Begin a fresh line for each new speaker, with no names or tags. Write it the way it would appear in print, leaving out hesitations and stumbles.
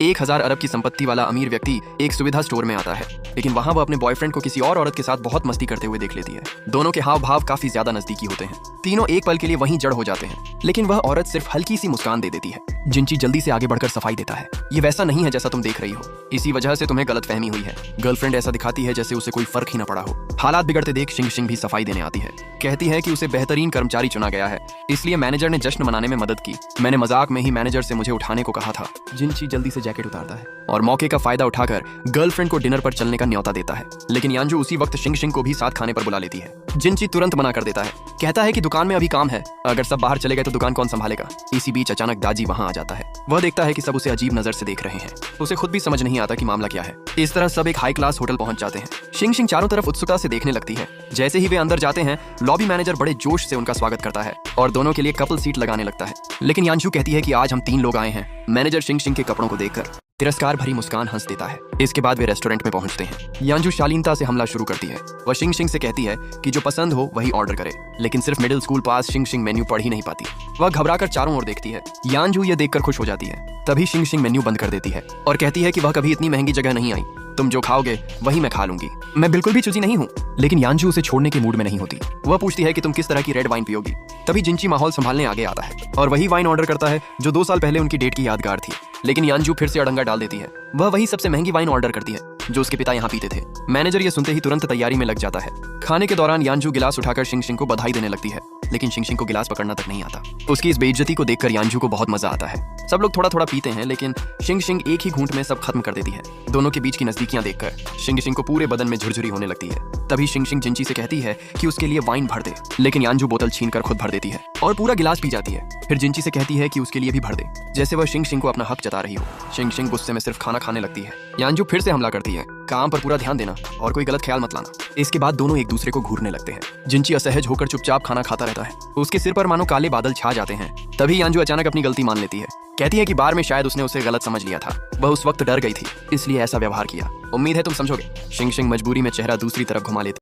1000 अरब की संपत्ति वाला अमीर व्यक्ति एक सुविधा स्टोर में आता है, लेकिन वहाँ वह अपने बॉयफ्रेंड को किसी और औरत के साथ बहुत मस्ती करते हुए देख लेती है। दोनों के हाव भाव काफी ज्यादा नजदीकी होते हैं। तीनों एक पल के लिए वहीं जड़ हो जाते हैं, लेकिन वह औरत सिर्फ हल्की सी मुस्कान दे देती है। जिंची जल्दी से आगे बढ़कर सफाई देता है, ये वैसा नहीं है जैसा तुम देख रही हो, इसी वजह से तुम्हें गलतफहमी हुई है। गर्लफ्रेंड ऐसा दिखाती है जैसे उसे कोई फर्क ही न पड़ा हो। हालात बिगड़ते देख शिंग शिंग भी सफाई देने आती है। कहती है कि उसे बेहतरीन कर्मचारी चुना गया है, इसलिए मैनेजर ने जश्न मनाने में मदद की। मैंने मजाक में ही मैनेजर से मुझे उठाने को कहा था। जिंची जल्दी से जैकेट उतारता है और मौके का फायदा उठाकर गर्लफ्रेंड को डिनर पर चलने का न्योता देता है, लेकिन यांजू उसी वक्त शिंग शिंग को भी साथ खाने पर बुला लेती है। जिंची तुरंत मना कर देता है, कहता है कि दुकान में अभी काम है, अगर सब बाहर चले गए तो दुकान कौन संभालेगा। इसी बीच अचानक दाजी वहां आ जाता है। वह देखता है कि सब उसे अजीब नजर से देख रहे हैं। उसे खुद भी समझ नहीं आता कि मामला क्या है। इस तरह सब एक हाई क्लास होटल पहुंच जाते हैं। शिंग शिंग चारों तरफ उत्सुकता से देखने लगती है। जैसे ही वे अंदर जाते हैं, लॉबी मैनेजर बड़े जोश से उनका स्वागत करता है और दोनों के लिए कपल सीट लगाने लगता है, लेकिन यांजू कहती है कि आज हम 3 लोग आए हैं। मैनेजर शिंग शिंग के कपड़ों को देखकर तिरस्कार भरी मुस्कान हंस देता है। इसके बाद वे रेस्टोरेंट में पहुंचते हैं। यांजू शालीनता से हमला शुरू करती है। वह शिंग शिंग से कहती है कि जो पसंद हो वही ऑर्डर करे, लेकिन सिर्फ मिडिल स्कूल पास शिंग शिंग मेन्यू पढ़ ही नहीं पाती। वह घबराकर चारों ओर देखती है। यांजू ये देखकर खुश हो जाती है। तभी शिंग शिंग मेन्यू बंद कर देती है और कहती है कि वह कभी इतनी महंगी जगह नहीं आई, तुम जो खाओगे वही मैं खा लूंगी। मैं बिल्कुल भी चूजी नहीं हूँ। लेकिन यांजू उसे छोड़ने के मूड में नहीं होती। वह पूछती है कि तुम किस तरह की रेड वाइन पियोगी। तभी जिंची माहौल संभालने आगे आता है और वही वाइन ऑर्डर करता है जो 2 साल पहले उनकी डेट की यादगार थी। लेकिन यांजू फिर से अड़ंगा डाल देती है। वह वही सबसे महंगी वाइन ऑर्डर करती है जो उसके पिता यहाँ पीते थे। मैनेजर ये सुनते ही तुरंत तैयारी में लग जाता है। खाने के दौरान यांजू गिलास उठाकर शिंग शिंग को बधाई देने लगती है, लेकिन शिंग शिंग को गिलास पकड़ना तक नहीं आता। उसकी इस बेइज्जती को देखकर यांजू को बहुत मजा आता है। सब लोग थोड़ा थोड़ा पीते हैं, लेकिन शिंग शिंग एक ही घूंट में सब खत्म कर देती है। दोनों के बीच की नजदीकियां देखकर शिंग शिंग को पूरे बदन में झुरझुरी होने लगती है। तभी शिंग शिंग जिंची से कहती है कि उसके लिए वाइन भर दे, लेकिन यांजू बोतल छीनकर खुद भर देती है और पूरा गिलास पी जाती है। फिर जिंची से कहती है कि उसके लिए भी भर दे, जैसे वह शिंग शिंग को अपना हक जता रही हो। शिंग शिंग गुस्से में सिर्फ खाना खाने लगती है। यांजू फिर से हमला करती है, काम पर पूरा ध्यान देना और कोई गलत ख्याल मत लाना। इसके बाद दोनों एक दूसरे को घूरने लगते हैं। जिंची असहज होकर चुपचाप खाना खाता रहता है। उसके सिर पर मानो काले बादल छा जाते हैं। तभी यांजू अचानक अपनी गलती मान लेती है। कहती है कि बार में शायद उसने उसे गलत समझ लिया था। वह उस वक्त डर गई थी, इसलिए ऐसा व्यवहार किया। उम्मीद है तुम समझोगे। शिंग शिंग मजबूरी में चेहरा दूसरी तरफ घुमा लेती